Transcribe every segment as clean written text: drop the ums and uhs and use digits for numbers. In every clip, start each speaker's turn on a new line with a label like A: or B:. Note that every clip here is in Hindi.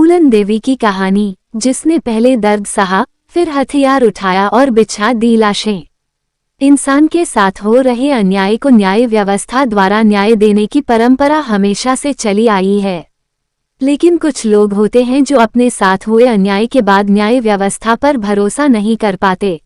A: फूलन देवी की कहानी, जिसने पहले दर्द सहा, फिर हथियार उठाया और बिछा दी लाशें। इंसान के साथ हो रहे अन्याय को न्याय व्यवस्था द्वारा न्याय देने की परंपरा हमेशा से चली आई है। लेकिन कुछ लोग होते हैं जो अपने साथ हुए अन्याय के बाद न्याय व्यवस्था पर भरोसा नहीं कर पाते।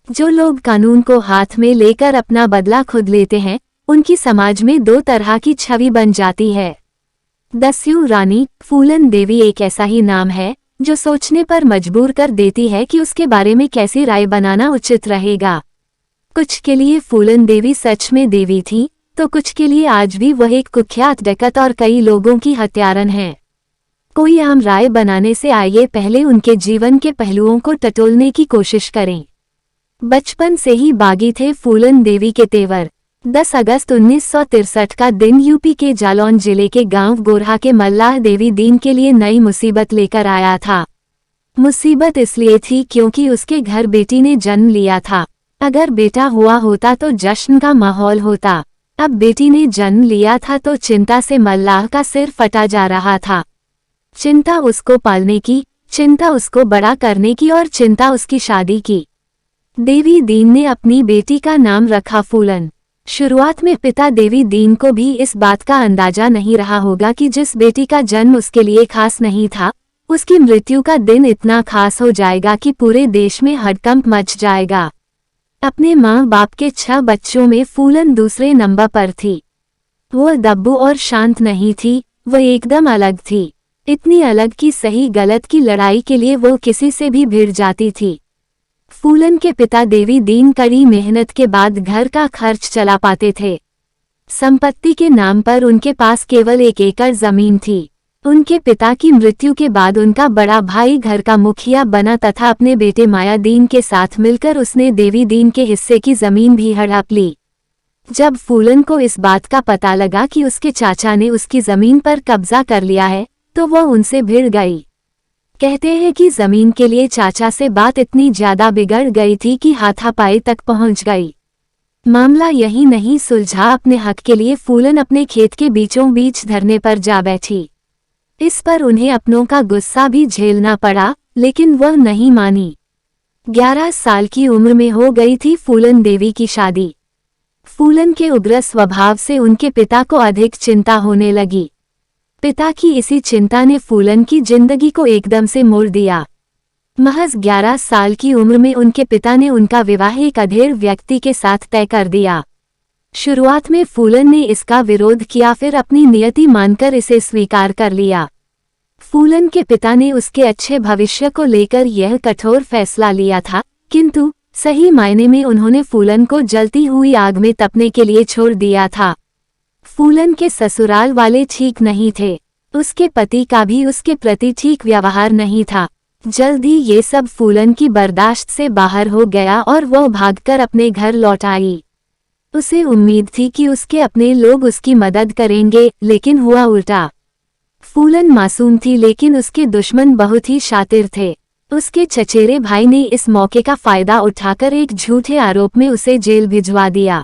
A: जो लोग कानून को हाथ में लेकर अपना बदला खुद लेते हैं, उनकी समाज में दो तरह की छवि बन जाती है। दस्यू रानी फूलन देवी एक ऐसा ही नाम है जो सोचने पर मजबूर कर देती है कि उसके बारे में कैसी राय बनाना उचित रहेगा। कुछ के लिए फूलन देवी सच में देवी थी, तो कुछ के लिए आज भी वह एक कुख्यात डकैत और कई लोगों की हत्यारन है। कोई आम राय बनाने से आइए पहले उनके जीवन के पहलुओं को टटोलने की कोशिश करें। बचपन से ही बागी थे फूलन देवी के तेवर। 10 अगस्त 1963 का दिन यूपी के जालौन जिले के गांव गोरहा के मल्लाह देवी दीन के लिए नई मुसीबत लेकर आया था। मुसीबत इसलिए थी क्योंकि उसके घर बेटी ने जन्म लिया था। अगर बेटा हुआ होता तो जश्न का माहौल होता। अब बेटी ने जन्म लिया था तो चिंता से मल्लाह का सिर फटा जा रहा था। चिंता उसको पालने की, चिंता उसको बड़ा करने की और चिंता उसकी शादी की। देवी दीन ने अपनी बेटी का नाम रखा फूलन। शुरुआत में पिता देवी दीन को भी इस बात का अंदाजा नहीं रहा होगा कि जिस बेटी का जन्म उसके लिए खास नहीं था, उसकी मृत्यु का दिन इतना खास हो जाएगा कि पूरे देश में हड़कंप मच जाएगा। अपने माँ बाप के 6 बच्चों में फूलन दूसरे नंबर पर थी। वह दब्बू और शांत नहीं थी, वह एकदम अलग थी। इतनी अलग कि सही गलत की लड़ाई के लिए वो किसी से भी भिड़ जाती थी। फूलन के पिता देवी दीन कड़ी मेहनत के बाद घर का खर्च चला पाते थे। संपत्ति के नाम पर उनके पास केवल 1 एकड़ जमीन थी। उनके पिता की मृत्यु के बाद उनका बड़ा भाई घर का मुखिया बना तथा अपने बेटे माया दीन के साथ मिलकर उसने देवी दीन के हिस्से की जमीन भी हड़प ली। जब फूलन को इस बात का पता लगा कि उसके चाचा ने उसकी जमीन पर कब्जा कर लिया है, तो वह उनसे भिड़ गई। कहते हैं कि जमीन के लिए चाचा से बात इतनी ज्यादा बिगड़ गई थी कि हाथापाई तक पहुंच गई। मामला यही नहीं सुलझा, अपने हक के लिए फूलन अपने खेत के बीचों बीच धरने पर जा बैठी। इस पर उन्हें अपनों का गुस्सा भी झेलना पड़ा, लेकिन वह नहीं मानी। 11 साल की उम्र में हो गई थी फूलन देवी की शादी। फूलन के उग्र स्वभाव से उनके पिता को अधिक चिंता होने लगी। पिता की इसी चिंता ने फूलन की जिंदगी को एकदम से मोड़ दिया। महज 11 साल की उम्र में उनके पिता ने उनका विवाह एक अधेड़ व्यक्ति के साथ तय कर दिया। शुरुआत में फूलन ने इसका विरोध किया, फिर अपनी नियति मानकर इसे स्वीकार कर लिया। फूलन के पिता ने उसके अच्छे भविष्य को लेकर यह कठोर फैसला लिया था, किंतु सही मायने में उन्होंने फूलन को जलती हुई आग में तपने के लिए छोड़ दिया था। फूलन के ससुराल वाले ठीक नहीं थे। उसके पति का भी उसके प्रति ठीक व्यवहार नहीं था। जल्द ही ये सब फूलन की बर्दाश्त से बाहर हो गया और वह भागकर अपने घर लौट आई। उसे उम्मीद थी कि उसके अपने लोग उसकी मदद करेंगे, लेकिन हुआ उल्टा। फूलन मासूम थी, लेकिन उसके दुश्मन बहुत ही शातिर थे। उसके चचेरे भाई ने इस मौके का फायदा उठाकर एक झूठे आरोप में उसे जेल भिजवा दिया।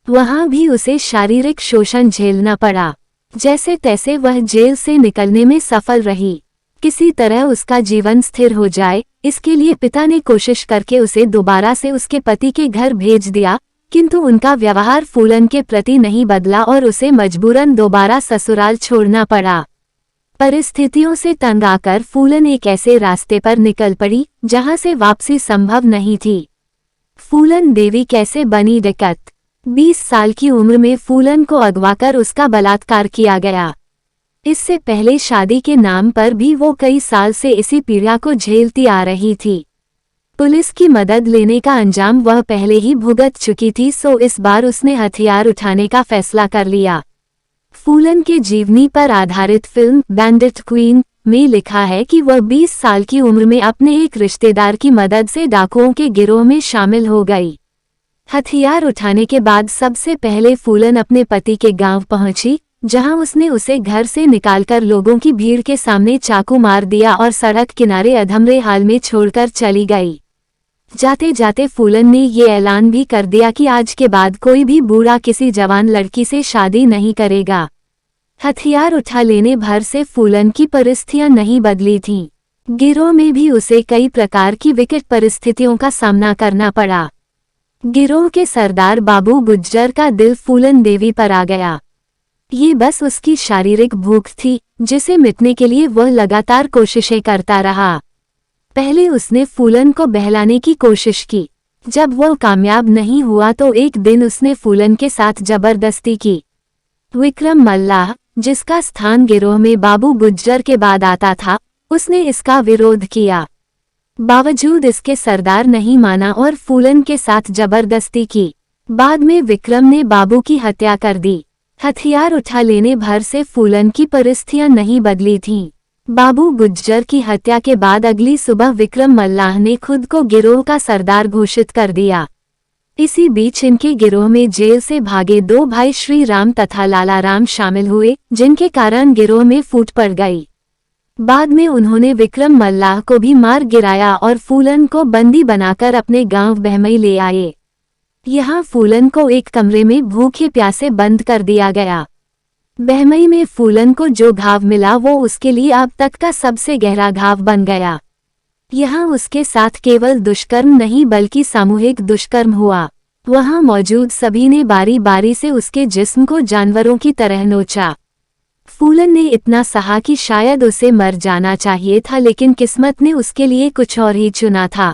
A: वहां भी उसे शारीरिक शोषण झेलना पड़ा। जैसे तैसे वह जेल से निकलने में सफल रही। किसी तरह उसका जीवन स्थिर हो जाए, इसके लिए पिता ने कोशिश करके उसे दोबारा से उसके पति के घर भेज दिया, किंतु उनका व्यवहार फूलन के प्रति नहीं बदला और उसे मजबूरन दोबारा ससुराल छोड़ना पड़ा। परिस्थितियों से तंग आकर फूलन एक ऐसे रास्ते पर निकल पड़ी जहां से वापसी संभव नहीं थी। फूलन देवी कैसे बनी डकैत? 20 साल की उम्र में फूलन को अगवाकर उसका बलात्कार किया गया। इससे पहले शादी के नाम पर भी वो कई साल से इसी पीड़ा को झेलती आ रही थी। पुलिस की मदद लेने का अंजाम वह पहले ही भुगत चुकी थी, सो इस बार उसने हथियार उठाने का फैसला कर लिया। फूलन के जीवनी पर आधारित फिल्म बैंडिट क्वीन में लिखा है कि वह 20 साल की उम्र में अपने एक रिश्तेदार की मदद से डाकुओं के गिरोह में शामिल हो गई। हथियार उठाने के बाद सबसे पहले फूलन अपने पति के गांव पहुंची, जहां उसने उसे घर से निकालकर लोगों की भीड़ के सामने चाकू मार दिया और सड़क किनारे अधमरे हाल में छोड़कर चली गई। जाते जाते फूलन ने ये ऐलान भी कर दिया कि आज के बाद कोई भी बूढ़ा किसी जवान लड़की से शादी नहीं करेगा। हथियार उठा लेने भर से फूलन की परिस्थितियां नहीं बदली थीं। गिरोह में भी उसे कई प्रकार की विकट परिस्थितियों का सामना करना पड़ा। गिरोह के सरदार बाबू गुज्जर का दिल फूलन देवी पर आ गया। ये बस उसकी शारीरिक भूख थी जिसे मिटने के लिए वह लगातार कोशिशें करता रहा। पहले उसने फूलन को बहलाने की कोशिश की। जब वह कामयाब नहीं हुआ तो एक दिन उसने फूलन के साथ जबरदस्ती की। विक्रम मल्लाह, जिसका स्थान गिरोह में बाबू गुज्जर के बाद आता था, उसने इसका विरोध किया। बावजूद इसके सरदार नहीं माना और फूलन के साथ जबरदस्ती की। बाद में विक्रम ने बाबू की हत्या कर दी। हथियार उठा लेने भर से फूलन की परिस्थितियां नहीं बदली थीं। बाबू गुज्जर की हत्या के बाद अगली सुबह विक्रम मल्लाह ने खुद को गिरोह का सरदार घोषित कर दिया। इसी बीच इनके गिरोह में जेल से भागे दो भाई श्री राम तथा लाला राम शामिल हुए, जिनके कारण गिरोह में फूट पड़ गई। बाद में उन्होंने विक्रम मल्लाह को भी मार गिराया और फूलन को बंदी बनाकर अपने गांव बहमई ले आए। यहाँ फूलन को एक कमरे में भूखे प्यासे बंद कर दिया गया। बहमई में फूलन को जो घाव मिला वो उसके लिए अब तक का सबसे गहरा घाव बन गया। यहाँ उसके साथ केवल दुष्कर्म नहीं बल्कि सामूहिक दुष्कर्म हुआ। वहाँ मौजूद सभी ने बारी बारी से उसके जिस्म को जानवरों की तरह नोचा। फूलन ने इतना सहा कि शायद उसे मर जाना चाहिए था, लेकिन किस्मत ने उसके लिए कुछ और ही चुना था।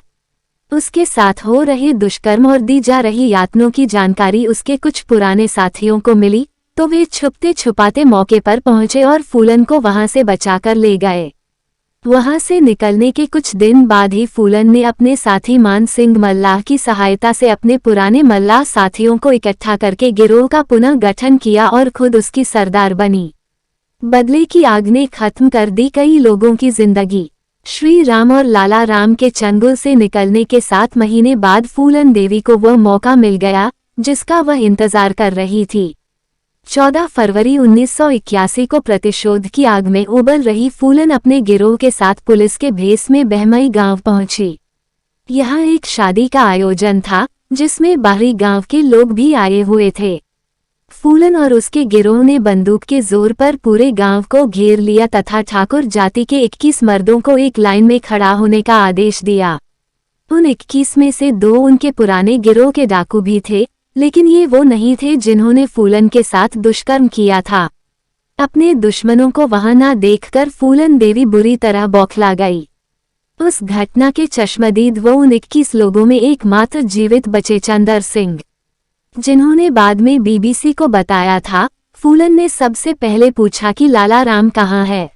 A: उसके साथ हो रहे दुष्कर्म और दी जा रही यातनों की जानकारी उसके कुछ पुराने साथियों को मिली तो वे छुपते छुपाते मौके पर पहुंचे और फूलन को वहां से बचाकर ले गए। वहां से निकलने के कुछ दिन बाद ही फूलन ने अपने साथी मान सिंह मल्लाह की सहायता से अपने पुराने मल्लाह साथियों को इकट्ठा करके गिरोह का पुनः गठन किया और खुद उसकी सरदार बनी। बदले की आग ने खत्म कर दी कई लोगों की जिंदगी। श्री राम और लाला राम के चंगुल से निकलने के 7 महीने बाद फूलन देवी को वह मौका मिल गया जिसका वह इंतजार कर रही थी। 14 फरवरी 1981 को प्रतिशोध की आग में उबल रही फूलन अपने गिरोह के साथ पुलिस के भेस में बहमई गांव पहुंची। यहाँ एक शादी का आयोजन था जिसमें बाहरी गांव के लोग भी आए हुए थे। फूलन और उसके गिरोह ने बंदूक के जोर पर पूरे गांव को घेर लिया तथा ठाकुर जाति के 21 मर्दों को एक लाइन में खड़ा होने का आदेश दिया। उन 21 में से 2 उनके पुराने गिरोह के डाकू भी थे, लेकिन ये वो नहीं थे जिन्होंने फूलन के साथ दुष्कर्म किया था। अपने दुश्मनों को वहां न देखकर फूलन देवी बुरी तरह बौखला गई। उस घटना के चश्मदीद वो उन 21 लोगों में एकमात्र जीवित बचे चंदर सिंह, जिन्होंने बाद में बीबीसी को बताया था। फूलन ने सबसे पहले पूछा कि लाला राम कहाँ है।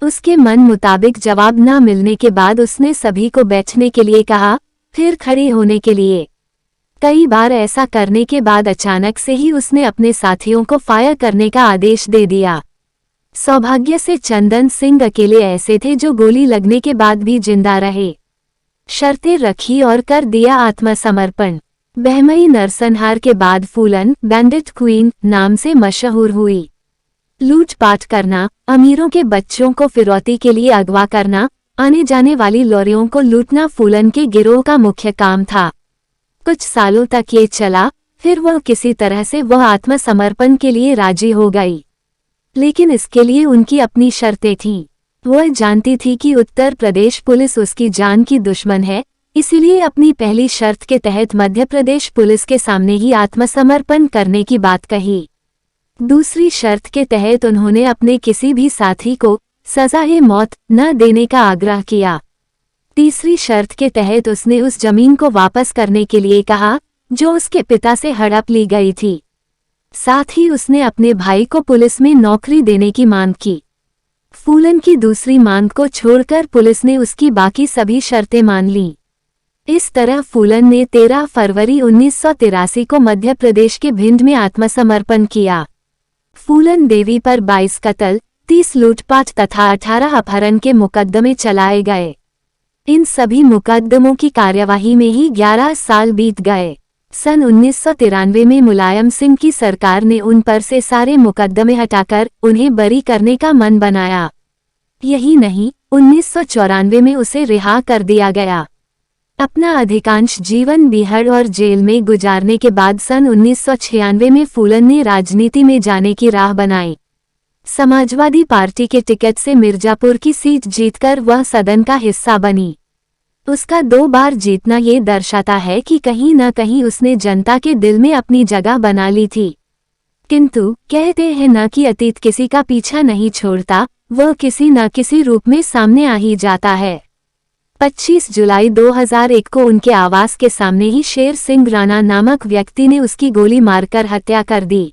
A: उसके मन मुताबिक जवाब न मिलने के बाद उसने सभी को बैठने के लिए कहा, फिर खड़े होने के लिए। कई बार ऐसा करने के बाद अचानक से ही उसने अपने साथियों को फायर करने का आदेश दे दिया। सौभाग्य से चंदन सिंह अकेले ऐसे थे जो गोली लगने के बाद भी जिंदा रहे। शर्तें रखी और कर दिया आत्मसमर्पण। बहमई नरसंहार के बाद फूलन बैंडिट क्वीन नाम से मशहूर हुई। लूटपाट करना, अमीरों के बच्चों को फिरौती के लिए अगवा करना, आने जाने वाली लॉरियों को लूटना फूलन के गिरोह का मुख्य काम था। कुछ सालों तक ये चला, फिर वह किसी तरह से वह आत्मसमर्पण के लिए राजी हो गई, लेकिन इसके लिए उनकी अपनी शर्तें थीं। वह जानती थी कि उत्तर प्रदेश पुलिस उसकी जान की दुश्मन है, इसीलिए अपनी पहली शर्त के तहत मध्य प्रदेश पुलिस के सामने ही आत्मसमर्पण करने की बात कही। दूसरी शर्त के तहत उन्होंने अपने किसी भी साथी को सज़ाए मौत न देने का आग्रह किया। तीसरी शर्त के तहत उसने उस जमीन को वापस करने के लिए कहा जो उसके पिता से हड़प ली गई थी। साथ ही उसने अपने भाई को पुलिस में नौकरी देने की मांग की। फूलन की दूसरी मांग को छोड़कर पुलिस ने उसकी बाकी सभी शर्तें मान लीं। इस तरह फूलन ने 13 फरवरी 1983 को मध्य प्रदेश के भिंड में आत्मसमर्पण किया। फूलन देवी पर 22 कत्ल, 30 लूटपाट तथा 18 अपहरण के मुकदमे चलाए गए। इन सभी मुकदमों की कार्यवाही में ही 11 साल बीत गए। सन 1993 में मुलायम सिंह की सरकार ने उन पर से सारे मुकदमे हटाकर उन्हें बरी करने का मन बनाया। यही नहीं, 1994 में उसे रिहा कर दिया गया। अपना अधिकांश जीवन बिहार और जेल में गुजारने के बाद सन 1996 में फूलन ने राजनीति में जाने की राह बनाई। समाजवादी पार्टी के टिकट से मिर्जापुर की सीट जीतकर वह सदन का हिस्सा बनी। उसका 2 बार जीतना ये दर्शाता है कि कहीं न कहीं उसने जनता के दिल में अपनी जगह बना ली थी। किंतु कहते हैं न कि अतीत किसी का पीछा नहीं छोड़ता, वह किसी न किसी रूप में सामने आ ही जाता है। 25 जुलाई 2001 को उनके आवास के सामने ही शेर सिंह राणा नामक व्यक्ति ने उसकी गोली मारकर हत्या कर दी।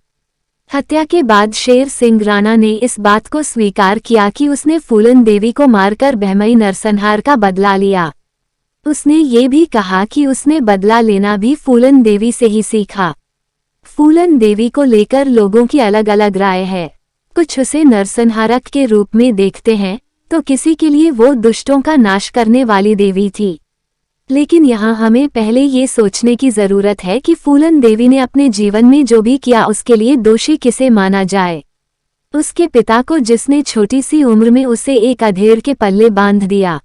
A: हत्या के बाद शेर सिंह राणा ने इस बात को स्वीकार किया कि उसने फूलन देवी को मारकर बहमई नरसंहार का बदला लिया। उसने ये भी कहा कि उसने बदला लेना भी फूलन देवी से ही सीखा। फूलन देवी को लेकर लोगों की अलग अलग राय है। कुछ उसे नरसंहारक के रूप में देखते हैं, तो किसी के लिए वो दुष्टों का नाश करने वाली देवी थी। लेकिन यहाँ हमें पहले ये सोचने की जरूरत है कि फूलन देवी ने अपने जीवन में जो भी किया उसके लिए दोषी किसे माना जाए। उसके पिता को, जिसने छोटी सी उम्र में उसे एक अधेड़ के पल्ले बांध दिया।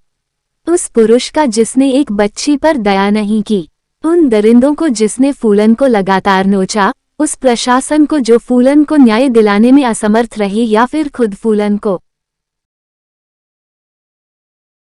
A: उस पुरुष का जिसने एक बच्ची पर दया नहीं की। उन दरिंदों को जिसने फूलन को लगातार नोचा। उस प्रशासन को जो फूलन को न्याय दिलाने में असमर्थ रही, या फिर खुद फूलन को।